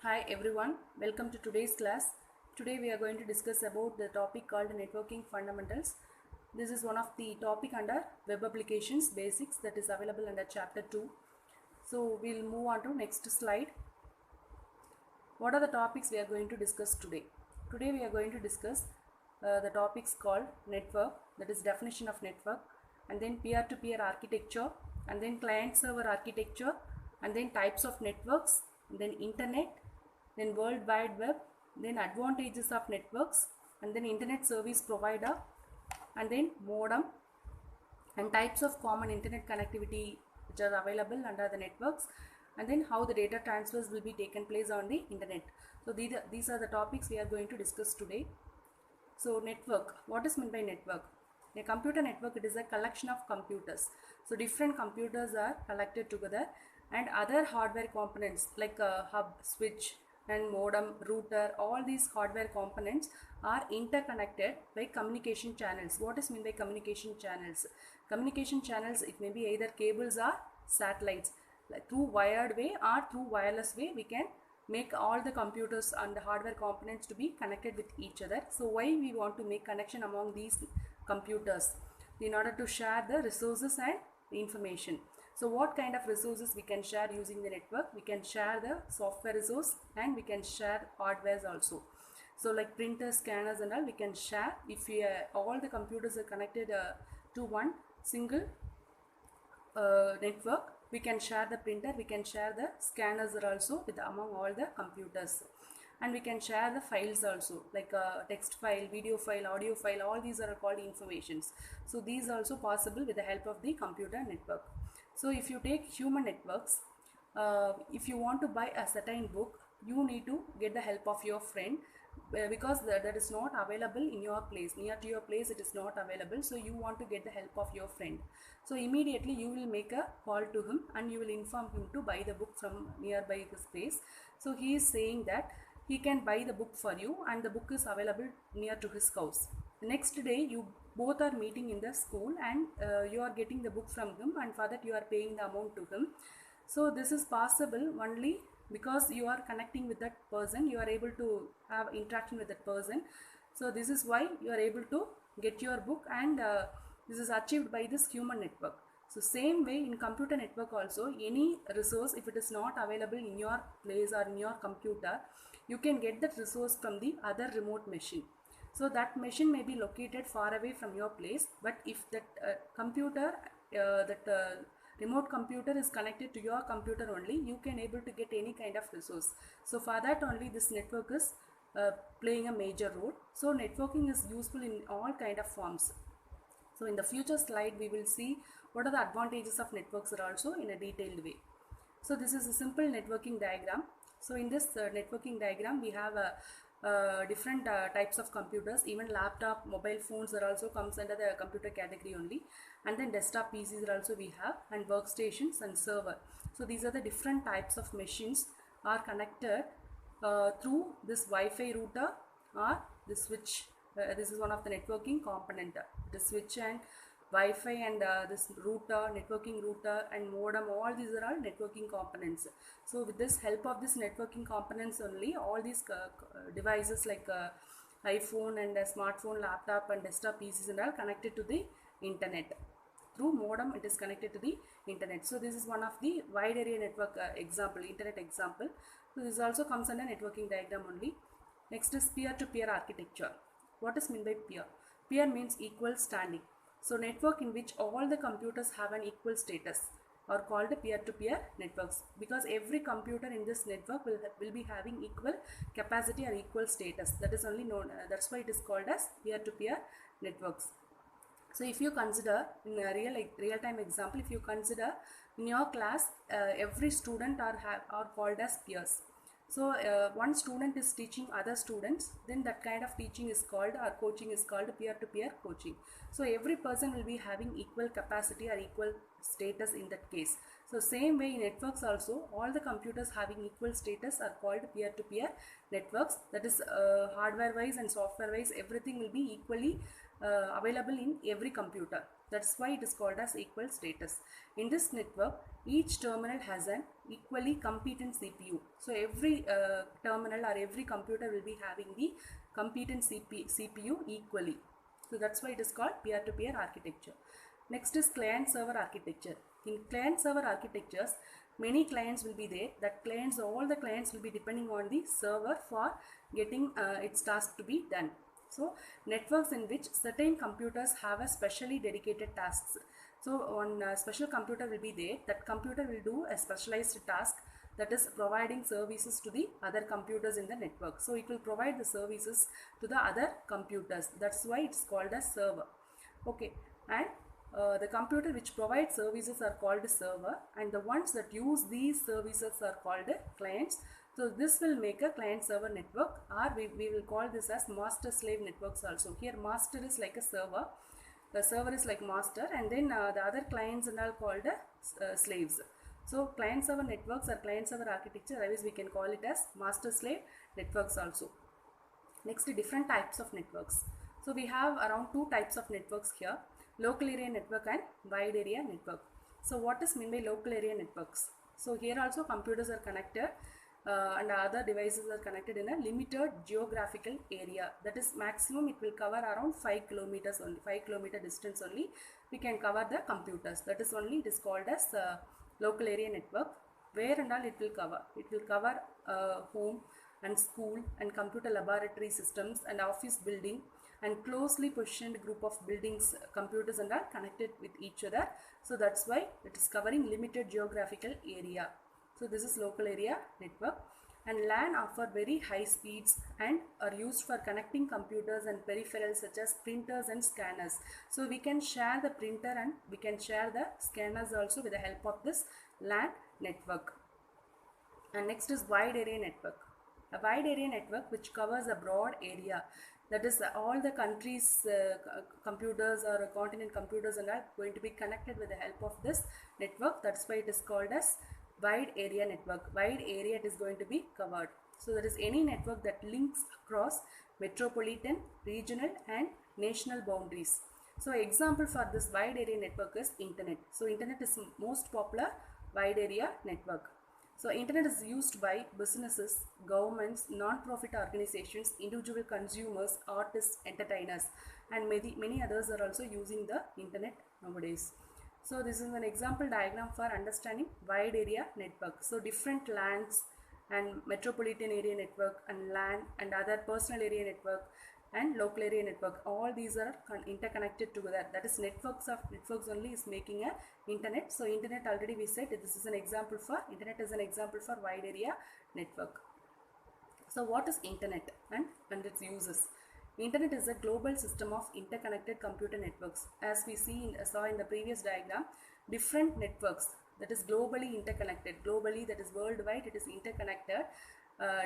Hi everyone, welcome to today's class. Today we are going to discuss about the topic called networking fundamentals. This is one of the topic under web applications basics that is available under chapter 2. So we'll move on to next slide. What are the topics we are going to discuss today? Today we are going to discuss the topics called network, that is definition of network, and then peer-to-peer architecture, and then client-server architecture, and then types of networks, and then internet, then World Wide Web, then advantages of networks, and then internet service provider, and then modem, and types of common internet connectivity which are available under the networks, and then how the data transfers will be taken place on the internet. So these are the topics we are going to discuss today. So network, what is meant by network? A computer network, it is a collection of computers. So different computers are collected together, and other hardware components like a hub, switch, and modem, router, all these hardware components are interconnected by communication channels. What is meant by communication channels? Communication channels, it may be either cables or satellites. Like through wired way or through wireless way, we can make all the computers and the hardware components to be connected with each other. So why we want to make connection among these computers? In order to share the resources and the information. So what kind of resources we can share using the network? We can share the software resource and we can share hardwares also. So like printers, scanners and all we can share. If we all the computers are connected to one single network, we can share the printer, we can share the scanners also with among all the computers, and we can share the files also like text file, video file, audio file, all these are called informations. So these are also possible with the help of the computer network. So if you take human networks, if you want to buy a certain book, you need to get the help of your friend because that is not available in your place, near to your place it is not available, so you want to get the help of your friend. So immediately you will make a call to him and you will inform him to buy the book from nearby his place. So he is saying that he can buy the book for you and the book is available near to his house. The next day you both are meeting in the school and you are getting the book from him, and for that you are paying the amount to him. So this is possible only because you are connecting with that person, you are able to have interaction with that person. So this is why you are able to get your book, and this is achieved by this human network. So same way in computer network also, any resource if it is not available in your place or in your computer, you can get that resource from the other remote machine. So that machine may be located far away from your place, but if that computer remote computer is connected to your computer only, you can able to get any kind of resource. So for that only this network is playing a major role. So networking is useful in all kind of forms. So in the future slide we will see what are the advantages of networks are also in a detailed way. So this is a simple networking diagram. So in this networking diagram we have different types of computers, even laptop, mobile phones are also comes under the computer category only, and then desktop PCs are also we have, and workstations and server. So these are the different types of machines are connected through this Wi-Fi router or the switch. This is one of the networking component, the switch and Wi-Fi and this router, networking router and modem, all these are all networking components. So with this help of this networking components only, all these devices like iPhone and smartphone, laptop and desktop PCs and all connected to the internet. Through modem it is connected to the internet. So this is one of the wide area network example, internet example. So this also comes under networking diagram only. Next is peer-to-peer architecture. What is meant by peer? Peer means equal standing. So network in which all the computers have an equal status are called peer-to-peer networks, because every computer in this network will be having equal capacity or equal status. That is only known, that's why it is called as peer-to-peer networks. So if you consider in a real-time example, if you consider in your class every student are called as peers. So one student is teaching other students, then that kind of teaching is called, or coaching is called peer-to-peer coaching. So every person will be having equal capacity or equal status in that case. So same way in networks also, all the computers having equal status are called peer-to-peer networks. That is hardware wise and software wise, everything will be equally available in every computer. That's why it is called as equal status. In this network, each terminal has an equally competent CPU. So every terminal or every computer will be having the competent CPU equally. So that's why it is called peer-to-peer architecture. Next is client-server architecture. In client-server architectures, many clients will be there. That clients, all the clients will be depending on the server for getting its task to be done. So networks in which certain computers have a specially dedicated tasks. So one special computer will be there. That computer will do a specialized task, that is providing services to the other computers in the network. So it will provide the services to the other computers. That's why it's called a server. Okay, and the computer which provides services are called server, and the ones that use these services are called clients. So this will make a client-server network, or we will call this as master-slave networks also. Here master is like a server, the server is like master, and then the other clients and all called slaves. So client-server networks or client-server architecture, otherwise we can call it as master-slave networks also. Next, different types of networks. So we have around two types of networks here: local area network and wide area network. So what is meant by local area networks? So here also computers are connected and other devices are connected in a limited geographical area. That is, maximum it will cover around 5 kilometers only, 5 kilometer distance only we can cover the computers. That is only it is called as local area network. Where and all it will cover? It will cover home and school and computer laboratory systems and office building and closely positioned group of buildings, computers and are connected with each other. So that's why it is covering limited geographical area. So this is local area network. And LAN offer very high speeds and are used for connecting computers and peripherals such as printers and scanners. So we can share the printer and we can share the scanners also with the help of this LAN network. And next is wide area network. A wide area network which covers a broad area, that is all the countries computers or continent computers and are going to be connected with the help of this network. That's why it is called as wide area network. Wide area it is going to be covered. So that is any network that links across metropolitan, regional and national boundaries. So example for this wide area network is internet. So internet is most popular wide area network. So internet is used by businesses, governments, non-profit organizations, individual consumers, artists, entertainers, and many others are also using the internet nowadays. So this is an example diagram for understanding wide area network. So different LANs and metropolitan area network and LAN and other personal area network and local area network, all these are interconnected together. That is networks only is making a internet. So internet, already we said this is an example for internet, is an example for wide area network. So what is internet and its uses? Internet is a global system of interconnected computer networks. As we saw in the previous diagram, different networks, that is globally interconnected, globally, that is worldwide, it is interconnected.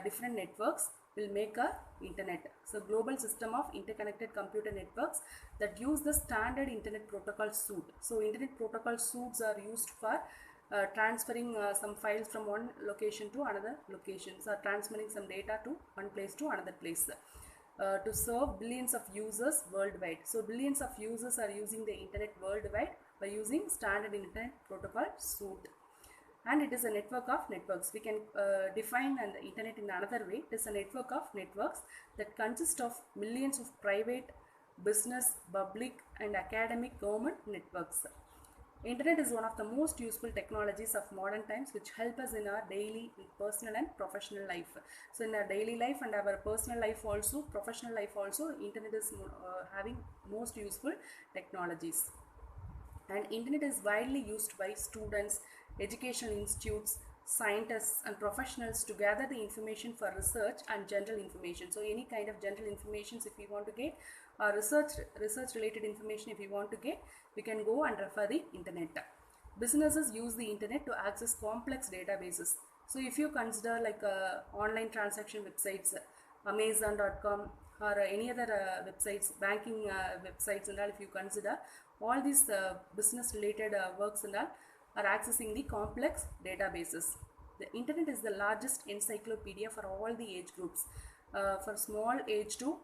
Different networks will make a internet. So global system of interconnected computer networks that use the standard internet protocol suite. So internet protocol suites are used for transferring some files from one location to another location, so transferring some data to one place to another place. To serve billions of users worldwide. So billions of users are using the internet worldwide by using standard internet protocol suite. And it is a network of networks. We can define the internet in another way. It is a network of networks that consist of millions of private, business, public and academic government networks. Internet is one of the most useful technologies of modern times which help us in our daily, personal and professional life. So in our daily life and our personal life also, professional life also, internet is having most useful technologies. And internet is widely used by students, educational institutes, scientists and professionals to gather the information for research and general information. So any kind of general information if we want to get, or research related information if we want to get, we can go and refer the internet. Businesses use the internet to access complex databases. So if you consider like online transaction websites, Amazon.com or any other websites, banking websites and all, if you consider, all these business related works and all are accessing the complex databases. The internet is the largest encyclopedia for all the age groups. for small age to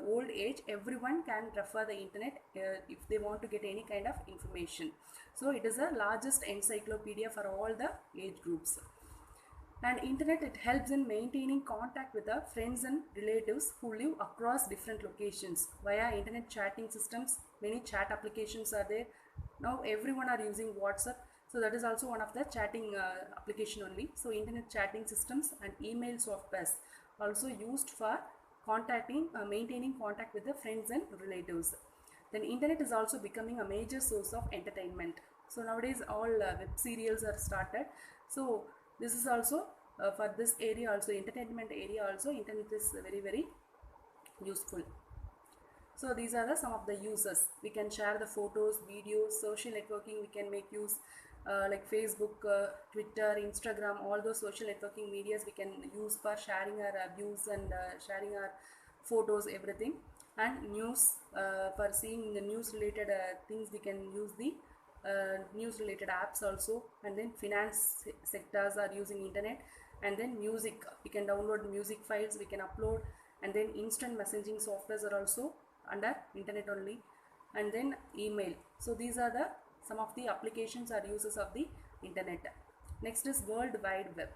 old age, everyone can refer the internet if they want to get any kind of information. So it is the largest encyclopedia for all the age groups. And internet, it helps in maintaining contact with the friends and relatives who live across different locations via internet chatting systems. Many chat applications are there. Now everyone are using WhatsApp, so that is also one of the chatting application only. So internet chatting systems and email softwares also used for contacting, maintaining contact with the friends and relatives. Then internet is also becoming a major source of entertainment. So nowadays all web serials are started. So this is also for this area also, entertainment area also, internet is very useful. So these are the some of the uses. We can share the photos, videos, social networking. We can make use like Facebook, Twitter, Instagram, all those social networking medias we can use for sharing our views and sharing our photos, everything. And news, for seeing the news related things, we can use the news related apps also. And then finance sectors are using internet. And then music, we can download music files, we can upload. And then instant messaging softwares are also under internet only. And then email. So these are the some of the applications or uses of the internet. Next is World Wide Web.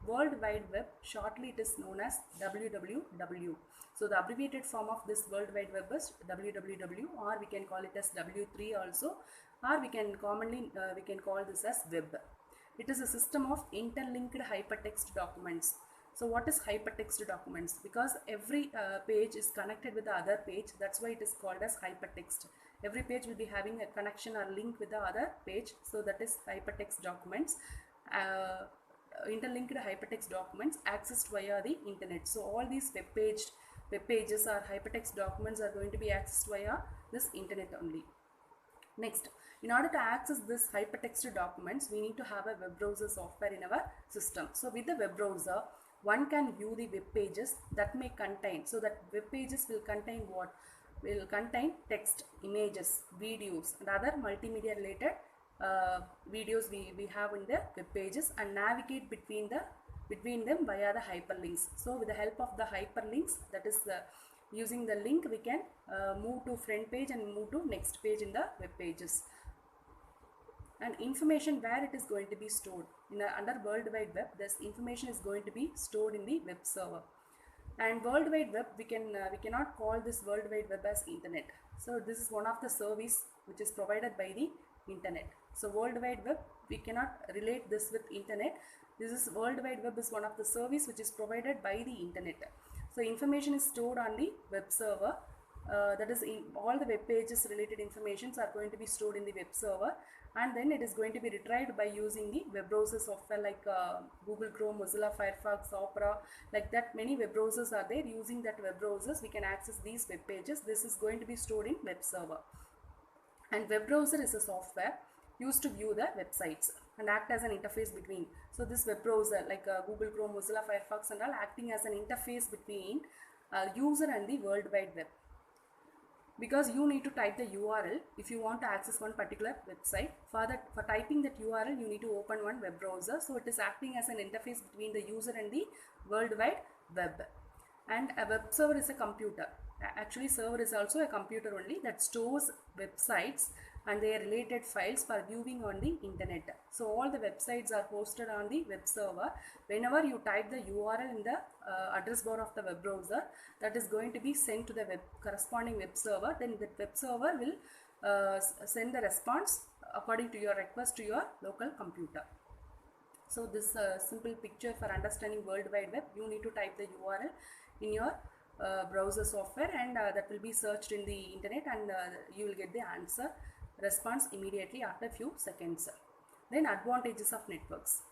World Wide Web, shortly it is known as WWW. So the abbreviated form of this World Wide Web is WWW, or we can call it as W3 also, or we can commonly we can call this as web. It is a system of interlinked hypertext documents. So what is hypertext documents? Because every page is connected with the other page, that's why it is called as hypertext. Every page will be having a connection or link with the other page, so that is hypertext documents. Interlinked hypertext documents accessed via the internet. So all these web pages or hypertext documents are going to be accessed via this internet only. Next, in order to access this hypertext documents, we need to have a web browser software in our system. So with the web browser, one can view the web pages that may contain, so that web pages will contain what? Will contain text, images, videos and other multimedia related videos we have in the web pages, and navigate between them via the hyperlinks. So with the help of the hyperlinks, that is using the link, we can move to front page and move to next page in the web pages. And information, where it is going to be stored in under World Wide Web, this information is going to be stored in the web server. And World Wide Web, we cannot call this World Wide Web as internet. So this is one of the service which is provided by the internet. So World Wide Web, we cannot relate this with internet. This is World Wide Web is one of the service which is provided by the internet. So information is stored on the web server. That is, in all the web pages related informations are going to be stored in the web server, and then it is going to be retrieved by using the web browser software like Google Chrome, Mozilla Firefox, Opera, like that. Many web browsers are there. Using that web browsers, we can access these web pages. This is going to be stored in web server. And web browser is a software used to view the websites and act as an interface between. So this web browser like Google Chrome, Mozilla Firefox and all, acting as an interface between user and the World Wide Web. Because you need to type the URL if you want to access one particular website. For typing that URL, you need to open one web browser. So it is acting as an interface between the user and the World Wide Web. And a web server is a computer. Actually, server is also a computer only that stores websites and their related files for viewing on the internet. So all the websites are hosted on the web server. Whenever you type the URL in the address bar of the web browser, that is going to be sent to the corresponding web server. Then the web server will send the response according to your request to your local computer. So this simple picture for understanding World Wide Web, you need to type the URL in your browser software, and that will be searched in the internet, and you will get the response immediately after few seconds. Then advantages of networks.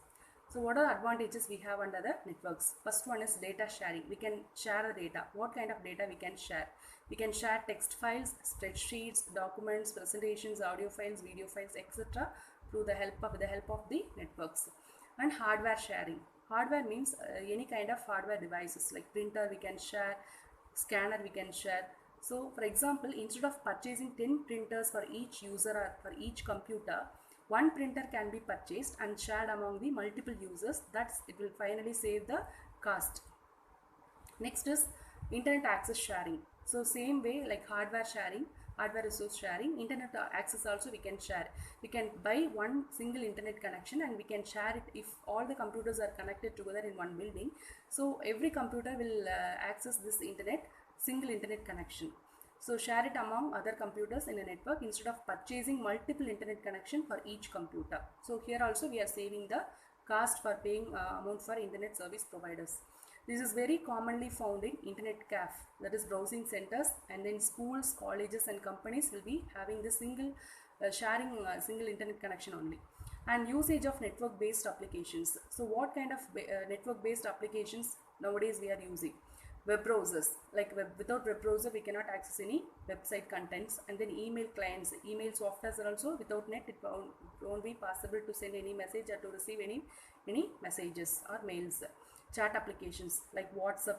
So what are the advantages we have under the networks? First one is data sharing. We can share the data. What kind of data we can share? We can share text files, spreadsheets, documents, presentations, audio files, video files, etc. through the help of the networks. And hardware sharing. Hardware means any kind of hardware devices like printer we can share, scanner we can share. So for example, instead of purchasing 10 printers for each user or for each computer, one printer can be purchased and shared among the multiple users. It will finally save the cost. Next is internet access sharing. So same way like hardware sharing, hardware resource sharing, internet access also we can share. We can buy one single internet connection and we can share it if all the computers are connected together in one building. So every computer will access this internet, single internet connection. So share it among other computers in a network instead of purchasing multiple internet connection for each computer. So here also we are saving the cost for paying amount for internet service providers. This is very commonly found in internet cafe, that is browsing centers, and then schools, colleges and companies will be having the single sharing single internet connection only. And usage of network based applications. So what kind of network based applications nowadays we are using? Web browsers, like without web browser we cannot access any website contents. And then email clients, email softwares are also without net it won't be possible to send any message or to receive any messages or mails. Chat applications like WhatsApp,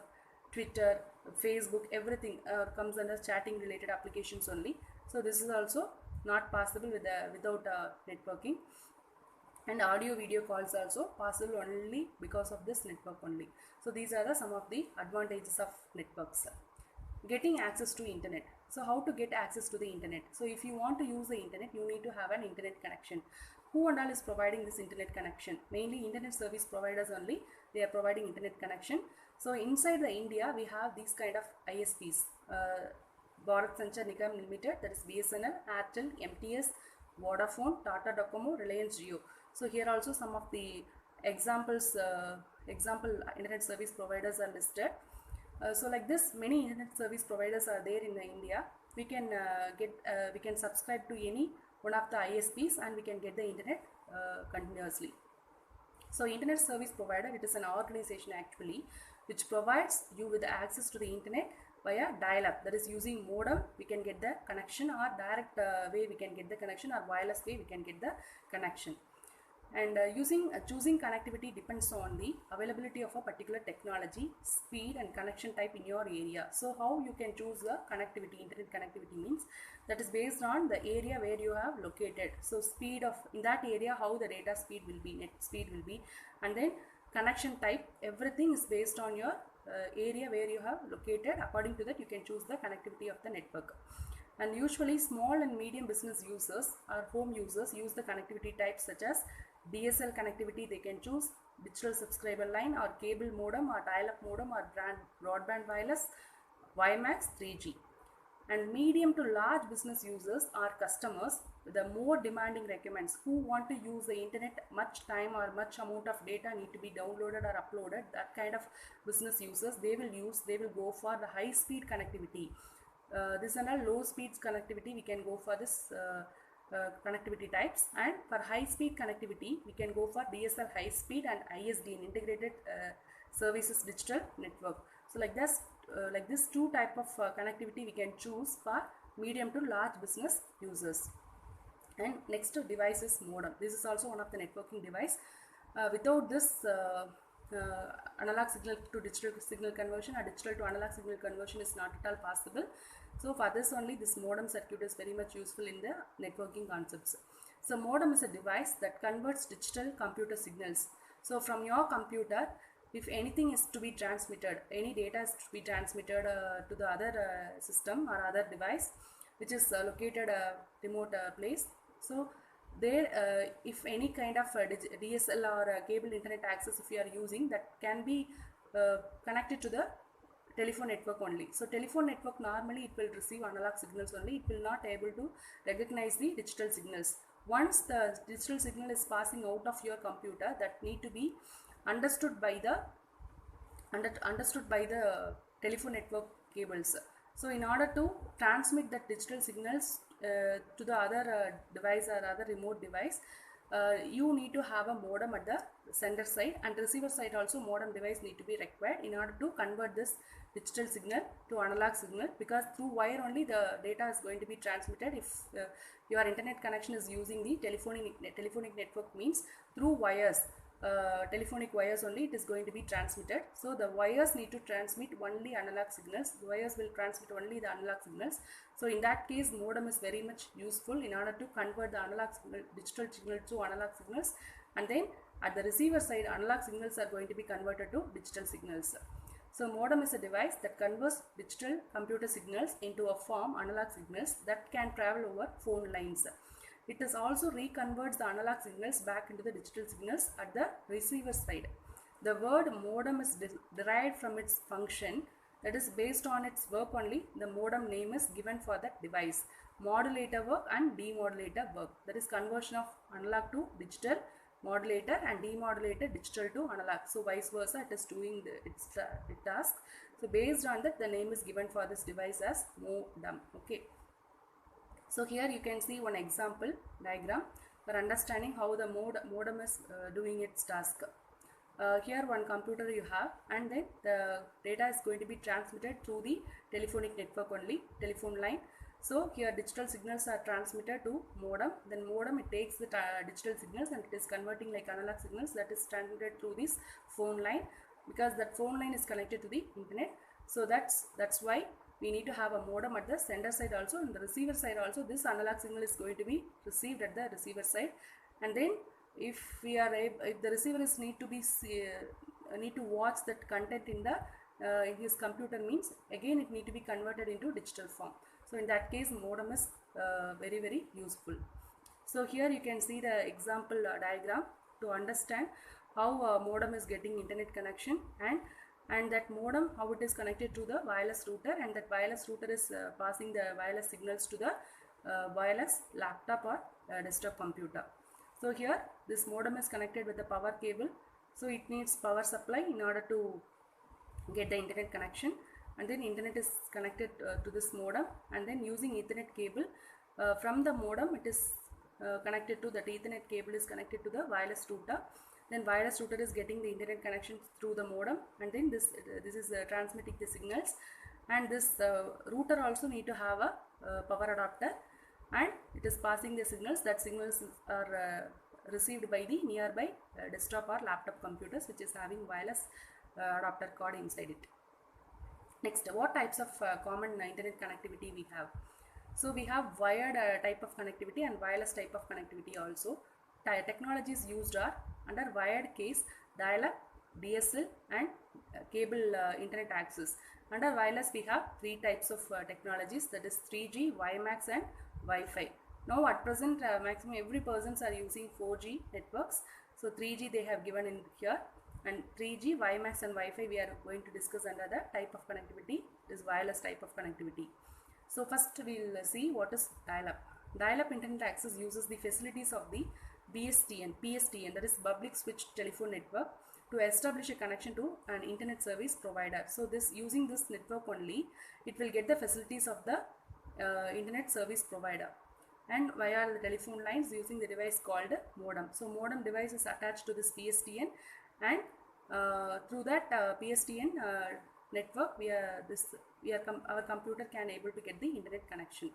Twitter, Facebook, everything comes under chatting related applications only. So this is also not possible without networking. And audio video calls also possible only because of this network only. So these are some of the advantages of networks. Getting access to internet. So how to get access to the internet? So if you want to use the internet, you need to have an internet connection. Who and all is providing this internet connection? Mainly internet service providers only, they are providing internet connection. So inside the India we have these kind of ISPs, Bharat Sanchar Nigam Limited, that is BSNL, Airtel, MTS, Vodafone, Tata Docomo, Reliance Jio. So here also some of the examples, example internet service providers are listed. So like this, many internet service providers are there in India. We can we can subscribe to any one of the ISPs and we can get the internet continuously. So internet service provider, it is an organization actually which provides you with access to the internet via dial-up, that is using modem we can get the connection, or direct way we can get the connection, or wireless way we can get the connection. And choosing connectivity depends on the availability of a particular technology, speed and connection type in your area. So how you can choose the connectivity, internet connectivity means that is based on the area where you have located. So speed of in that area, how the data speed will be, net speed will be, and then connection type, everything is based on your area where you have located. According to that you can choose the connectivity of the network. And usually small and medium business users or home users use the connectivity types such as DSL connectivity, they can choose digital subscriber line or cable modem or dial-up modem or broadband wireless, WiMAX 3G. And medium to large business users or customers with the more demanding requirements who want to use the internet much time or much amount of data need to be downloaded or uploaded, that kind of business users, they will go for the high speed connectivity. This and a low speeds connectivity we can go for this connectivity types, and for high speed connectivity we can go for DSL high speed and ISDN, integrated services digital network. So like this two type of connectivity we can choose for medium to large business users. And next device is modem. This is also one of the networking device. Without this analog signal to digital signal conversion or digital to analog signal conversion is not at all possible. So for this only this modem circuit is very much useful in the networking concepts. So modem is a device that converts digital computer signals. So from your computer, if anything is to be transmitted, any data is to be transmitted to the other system or other device which is located remote place. So there if any kind of DSL or cable internet access if you are using, that can be connected to the telephone network only. So telephone network normally it will receive analog signals only, it will not able to recognize the digital signals. Once the digital signal is passing out of your computer, that need to be understood by the telephone network cables. So in order to transmit the digital signals to the other device or other remote device, you need to have a modem at the sender side, and receiver side also modem device need to be required in order to convert this digital signal to analog signal, because through wire only the data is going to be transmitted. If your internet connection is using the telephonic network means through wires, telephonic wires only it is going to be transmitted. So the wires need to transmit only analog signals, the wires will transmit only the analog signals. So in that case modem is very much useful in order to convert the analog signal, digital signal to analog signals, and then at the receiver side analog signals are going to be converted to digital signals. So modem is a device that converts digital computer signals into a form analog signals that can travel over phone lines. It is also reconverts the analog signals back into the digital signals at the receiver side. The word modem is derived from its function, that is based on its work only. The modem name is given for that device. Modulator work and demodulator work, that is conversion of analog to digital, modulator, and demodulator digital to analog. So vice versa, it is doing its task. So based on that, the name is given for this device as modem. Okay. So here you can see one example diagram for understanding how the modem is doing its task. Here one computer you have, and then the data is going to be transmitted through the telephonic network only, telephone line. So here digital signals are transmitted to modem, then modem it takes the digital signals and it is converting like analog signals, that is transmitted through this phone line, because that phone line is connected to the internet. So that's why we need to have a modem at the sender side also, and the receiver side also. This analog signal is going to be received at the receiver side, and then if we are if the receiver is need to watch that content in his computer, means again it need to be converted into digital form. So in that case, modem is very useful. So here you can see the example diagram to understand how modem is getting internet connection, and that modem how it is connected to the wireless router, and that wireless router is passing the wireless signals to the wireless laptop or desktop computer. So here this modem is connected with the power cable, so it needs power supply in order to get the internet connection, and then internet is connected to this modem, and then using Ethernet cable from the modem it is connected to that Ethernet cable is connected to the wireless router. Then wireless router is getting the internet connection through the modem, and then this is transmitting the signals, and this router also need to have a power adapter, and it is passing the signals. That signals are received by the nearby desktop or laptop computers, which is having wireless adapter card inside it. Next, what types of common internet connectivity we have? So we have wired type of connectivity and wireless type of connectivity also. Technologies used are under wired case, dial-up, DSL, and cable internet access. Under wireless we have three types of technologies, that is 3G, WiMAX, and Wi-Fi. Now at present maximum every persons are using 4G networks. So 3G they have given in here, and 3G, WiMAX, and Wi-Fi we are going to discuss under the type of connectivity, is wireless type of connectivity. So first we will see what is dial-up. Dial-up internet access uses the facilities of the PSTN, that is public switched telephone network, to establish a connection to an internet service provider. So using this network only, it will get the facilities of the internet service provider, and via the telephone lines using the device called modem. So modem device is attached to this PSTN, and through that PSTN network our computer can able to get the internet connection.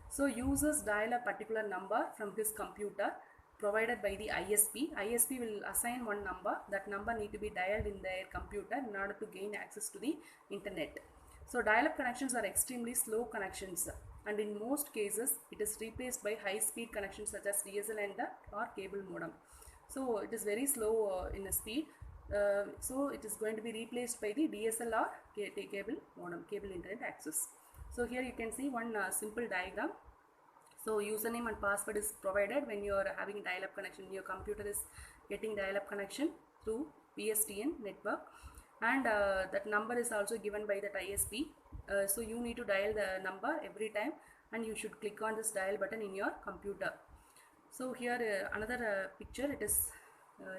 So users dial a particular number from his computer provided by the ISP. ISP will assign one number. That number need to be dialed in their computer in order to gain access to the internet. So dial-up connections are extremely slow connections, and in most cases it is replaced by high-speed connections such as DSL and or cable modem. So it is very slow in a speed. So it is going to be replaced by the DSL or cable modem, cable internet access. So here you can see one simple diagram. So username and password is provided when you are having dial-up connection. Your computer is getting dial-up connection through PSTN network, and that number is also given by that ISP. So you need to dial the number every time, and you should click on this dial button in your computer. So here another picture, it is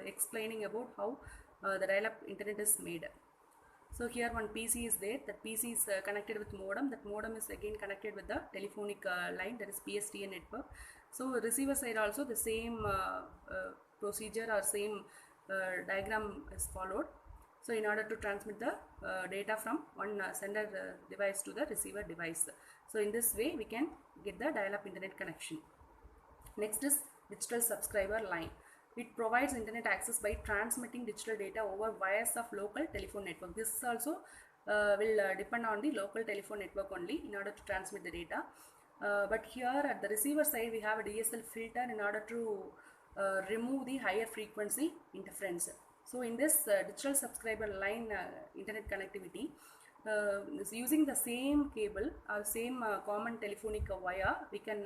explaining about how the dial-up internet is made. So here one PC is there, that PC is connected with modem, that modem is again connected with the telephonic line, that is PSTN network. So receiver side also the same procedure or same diagram is followed. So in order to transmit the data from one sender device to the receiver device. So in this way we can get the dial-up internet connection. Next is digital subscriber line. It provides internet access by transmitting digital data over wires of local telephone network. This also will depend on the local telephone network only in order to transmit the data. But here at the receiver side we have a DSL filter in order to remove the higher frequency interference. So in this digital subscriber line internet connectivity, is using the same cable or same common telephonic wire, we can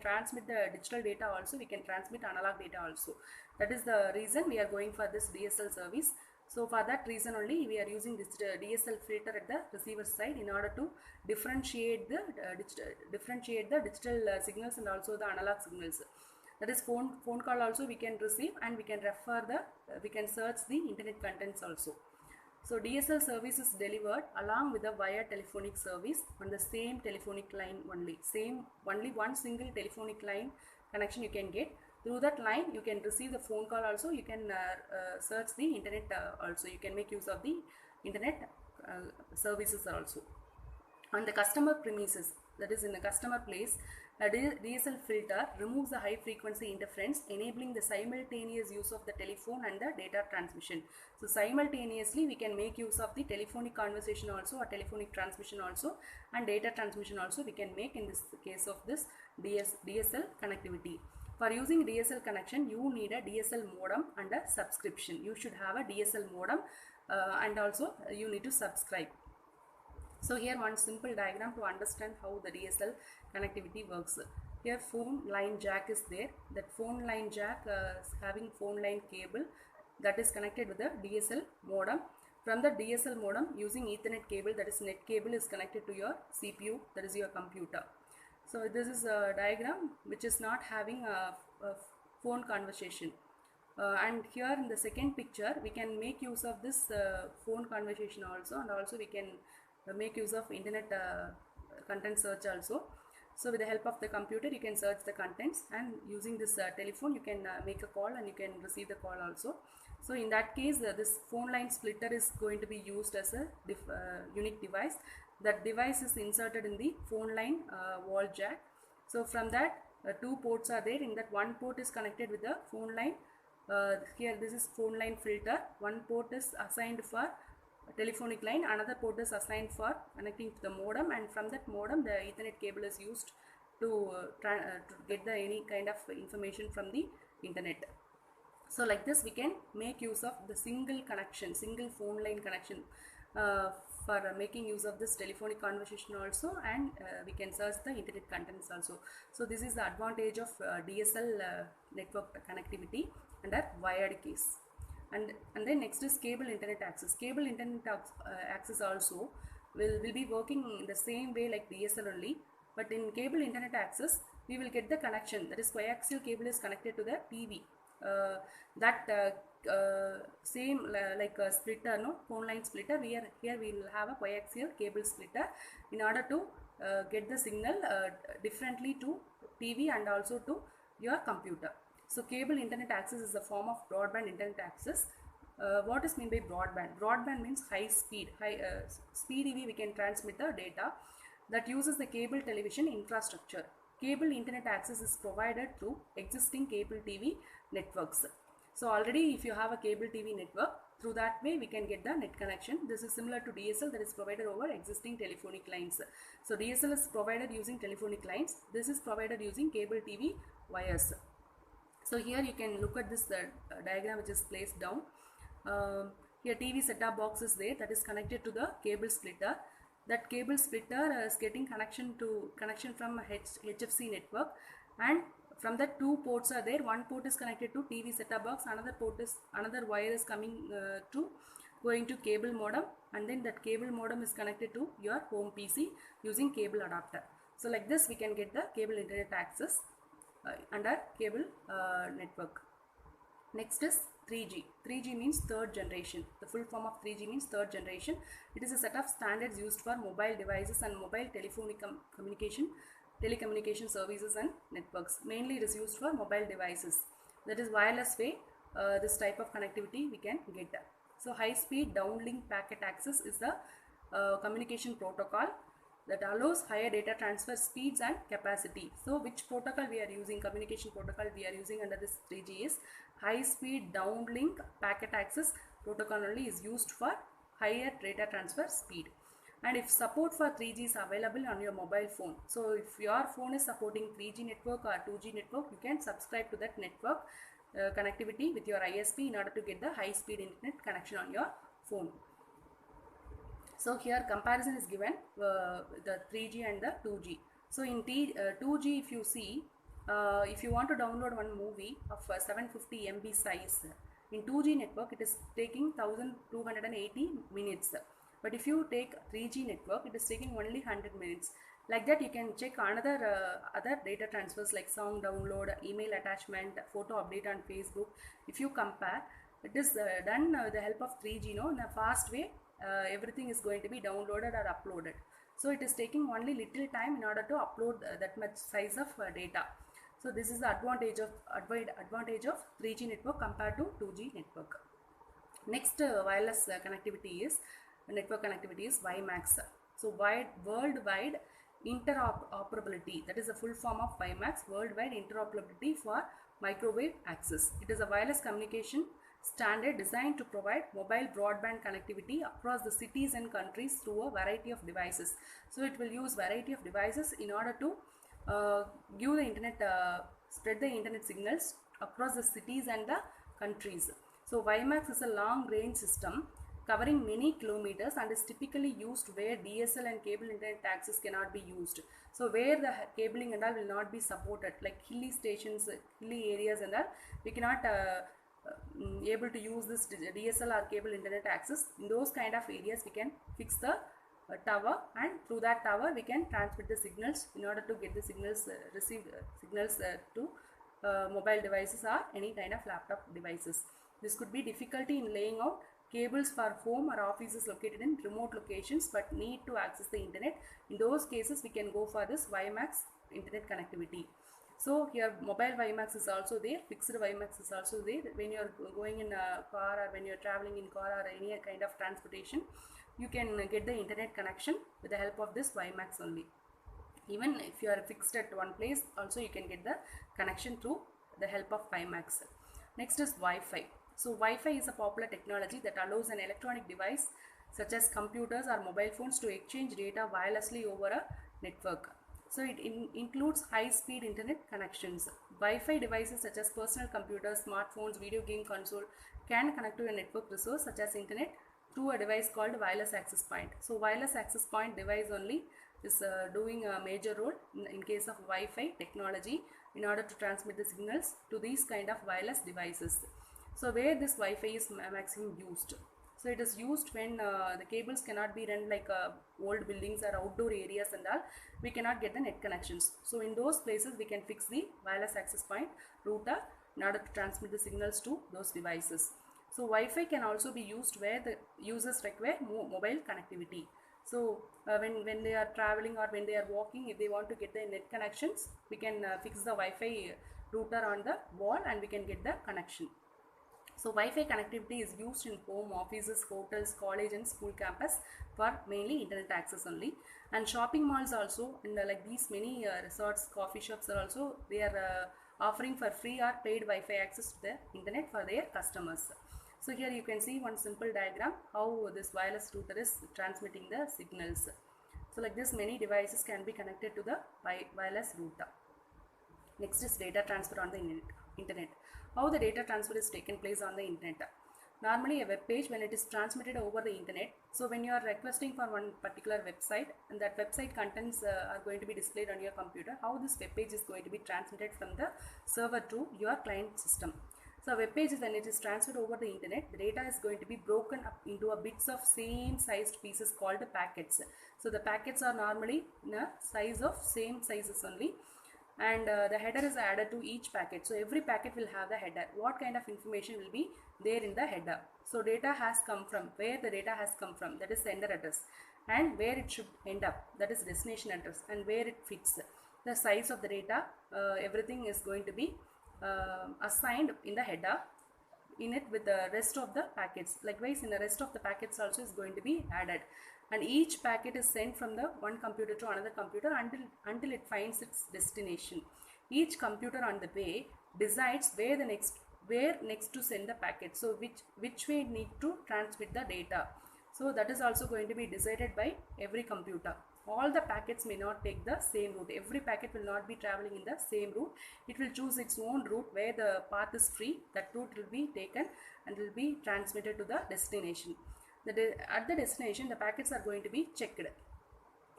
transmit the digital data also, we can transmit analog data also. That is the reason we are going for this DSL service. So for that reason only we are using this DSL filter at the receiver side in order to differentiate the digital signals and also the analog signals. That is phone call also we can receive, and we can refer the we can search the internet contents also. So DSL service is delivered along with the wire telephonic service on the same telephonic line only. Only one single telephonic line connection you can get. Through that line you can receive the phone call also, you can search the internet also, you can make use of the internet services also. On the customer premises, that is in the customer place, a DSL filter removes the high frequency interference, enabling the simultaneous use of the telephone and the data transmission. So simultaneously we can make use of the telephonic conversation also, or telephonic transmission also, and data transmission also we can make in this case of this DSL connectivity. For using DSL connection, you need a DSL modem and a subscription. You should have a DSL modem and also you need to subscribe. So here one simple diagram to understand how the DSL connectivity works. Here phone line jack is there. That phone line jack is having phone line cable that is connected with the DSL modem. From the DSL modem, using Ethernet cable, that is net cable, is connected to your CPU, that is your computer. So this is a diagram which is not having a phone conversation. And here in the second picture we can make use of this phone conversation also, and also we can make use of internet content search also. So with the help of the computer you can search the contents, and using this telephone you can make a call and you can receive the call also. So in that case this phone line splitter is going to be used as a unique device. That device is inserted in the phone line wall jack. So from that two ports are there. In that one port is connected with the phone line. Here this is phone line filter. One port is assigned for telephonic line, another port is assigned for connecting to the modem, and from that modem the Ethernet cable is used to get the any kind of information from the internet. So like this we can make use of the single phone line connection for making use of this telephonic conversation also, and we can search the internet contents also. So this is the advantage of DSL network connectivity under wired case. And then next is cable internet access. Cable internet access also will be working in the same way like DSL only, but in cable internet access we will get the connection, that is coaxial cable is connected to the TV. Same like a splitter, no, phone line splitter, here we will have a coaxial cable splitter in order to get the signal differently to TV and also to your computer. So cable internet access is a form of broadband internet access. What is meant by broadband? Broadband means high speed. Speedily we can transmit the data that uses the cable television infrastructure. Cable internet access is provided through existing cable TV networks. So already if you have a cable TV network, through that way we can get the net connection. This is similar to DSL, that is provided over existing telephonic lines. So DSL is provided using telephonic lines. This is provided using cable TV wires. So here you can look at this diagram which is placed down. Here TV set-top box is there, that is connected to the cable splitter. That cable splitter is getting connection from HFC network, and from that two ports are there. One port is connected to TV set-top box, another wire is going to cable modem, and then that cable modem is connected to your home PC using cable adapter. So like this we can get the cable internet access under cable network. Next is 3G. 3G means third generation. The full form of 3G means third generation. It is a set of standards used for mobile devices and mobile telecommunication services and networks. Mainly it is used for mobile devices. That is wireless way. This type of connectivity we can get. So high speed downlink packet access is the communication protocol that allows higher data transfer speeds and capacity. So which protocol we are using, communication protocol we are using under this 3G is high speed downlink packet access protocol only is used for higher data transfer speed. And if support for 3G is available on your mobile phone, so if your phone is supporting 3G network or 2G network, you can subscribe to that network connectivity with your ISP in order to get the high speed internet connection on your phone. So here comparison is given, the 3G and the 2G. So in 2G, if you see, if you want to download one movie of 750 MB size, in 2G network it is taking 1280 minutes. But if you take 3G network, it is taking only 100 minutes. Like that, you can check another other data transfers like song download, email attachment, photo update on Facebook. If you compare, it is done with the help of 3G, no, in a fast way. Everything is going to be downloaded or uploaded. So it is taking only little time in order to upload that much size of data. So this is the advantage of 3G network compared to 2G network. Next wireless connectivity is network connectivity is WiMAX. So worldwide interoperability, that is a full form of WiMAX, worldwide interoperability for microwave access. It is a wireless communication standard designed to provide mobile broadband connectivity across the cities and countries through a variety of devices. So it will use variety of devices in order to give the internet, spread the internet signals across the cities and the countries. So WiMAX is a long range system covering many kilometers and is typically used where DSL and cable internet access cannot be used. So where the cabling and all will not be supported, like hilly stations, hilly areas and all, we cannot able to use this DSL or cable internet access. In those kind of areas, we can fix the tower, and through that tower we can transmit the signals in order to get the signals, received signals to mobile devices or any kind of laptop devices. This could be difficulty in laying out cables for home or offices located in remote locations but need to access the internet. In those cases, we can go for this WiMAX internet connectivity. So here mobile WiMAX is also there, fixed WiMAX is also there. When you are going in a car or when you are traveling in car or any kind of transportation, you can get the internet connection with the help of this WiMAX only. Even if you are fixed at one place, also you can get the connection through the help of WiMAX. Next is Wi-Fi. So Wi-Fi is a popular technology that allows an electronic device such as computers or mobile phones to exchange data wirelessly over a network. So it includes high-speed internet connections. Wi-Fi devices such as personal computers, smartphones, video game console can connect to a network resource such as internet through a device called wireless access point. So wireless access point device only is doing a major role in case of Wi-Fi technology in order to transmit the signals to these kind of wireless devices. So where this Wi-Fi is maximum used? So it is used when the cables cannot be run like old buildings or outdoor areas and all. We cannot get the net connections. So in those places we can fix the wireless access point router in order to transmit the signals to those devices. So Wi-Fi can also be used where the users require mobile connectivity. So when they are traveling or when they are walking, if they want to get the net connections, we can fix the Wi-Fi router on the wall and we can get the connection. So Wi-Fi connectivity is used in home, offices, hotels, college and school campus for mainly internet access only. And shopping malls also, and like these many resorts, coffee shops are also, they are offering for free or paid Wi-Fi access to the internet for their customers. So here you can see one simple diagram how this wireless router is transmitting the signals. So like this, many devices can be connected to the wireless router. Next is data transfer on the internet. How the data transfer is taken place on the internet. Normally a web page, when it is transmitted over the internet, so when you are requesting for one particular website and that website contents are going to be displayed on your computer, how this web page is going to be transmitted from the server to your client system. So a web page is when it is transferred over the internet, the data is going to be broken up into a bits of same sized pieces called the packets. So the packets are normally in a size of same sizes only, and the header is added to each packet. So every packet will have the header. What kind of information will be there in the header? So data has come from, where the data has come from, that is sender address, and where it should end up, that is destination address, and where it fits, the size of the data, everything is going to be assigned in the header in it with the rest of the packets. Likewise in the rest of the packets also is going to be added, and each packet is sent from the one computer to another computer until it finds its destination. Each computer on the way decides where next to send the packet, so which way need to transmit the data. So that is also going to be decided by every computer. all the packets may not take the same route. Every packet will not be traveling in the same route. It will choose its own route where the path is free. That route will be taken and will be transmitted to the destination. At the destination, the packets are going to be checked.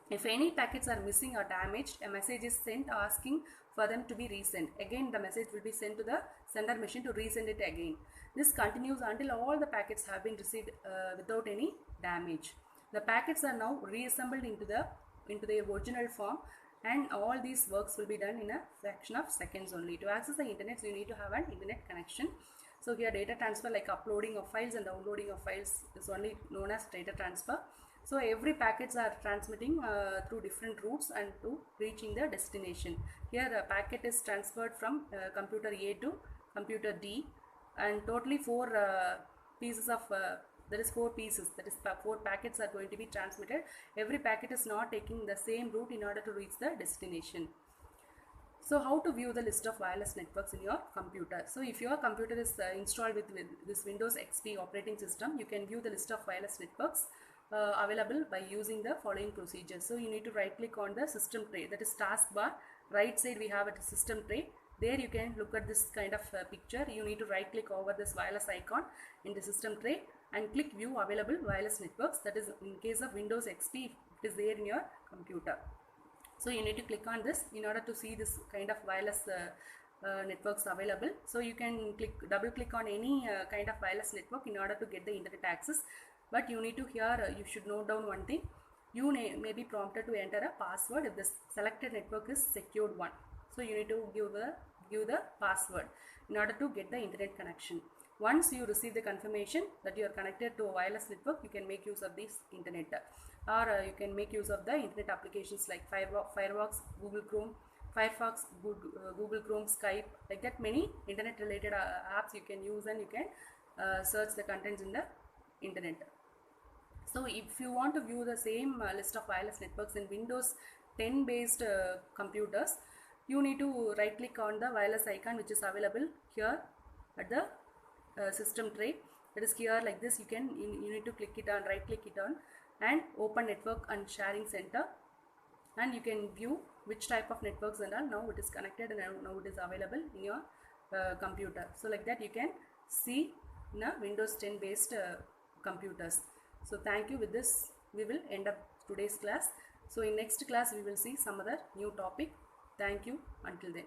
If any packets are missing or damaged, a message is sent asking for them to be resent. Again, the message will be sent to the sender machine to resend it again. This continues until all the packets have been received without any damage. The packets are now reassembled into their original form, and all these works will be done in a fraction of seconds only. To access the internet, you need to have an internet connection. So here data transfer, like uploading of files and downloading of files, is only known as data transfer. So every packets are transmitting through different routes and to reaching the destination. Here the packet is transferred from computer A to computer D, and totally four pieces of there is 4 pieces, that is 4 packets are going to be transmitted. Every packet is not taking the same route in order to reach the destination. So how to view the list of wireless networks in your computer? So if your computer is installed with this Windows XP operating system, you can view the list of wireless networks available by using the following procedures. So you need to right click on the system tray, that is taskbar. Right side we have a system tray. There you can look at this kind of picture. You need to right click over this wireless icon in the system tray and click view available wireless networks. That is in case of Windows XP, it is there in your computer. So you need to click on this in order to see this kind of wireless networks available. So you can double click on any kind of wireless network in order to get the internet access. But you need to here you should note down one thing. You may be prompted to enter a password if the selected network is secured one. So you need to give the password in order to get the internet connection. Once you receive the confirmation that you are connected to a wireless network, you can make use of this internet, or you can make use of the internet applications like Firefox, Google Chrome, Firefox, Google Chrome, Skype, like that many internet related apps you can use, and you can search the contents in the internet. So if you want to view the same list of wireless networks in Windows 10 based computers, you need to right click on the wireless icon which is available here at the system tray. That is here like this. You need to click it on, right click it on, and open network and sharing center, and you can view which type of networks and all now it is connected and now it is available in your computer. So like that you can see in a Windows 10 based computers. So thank you. With this we will end up today's class. So in next class we will see some other new topic. Thank you. Until then.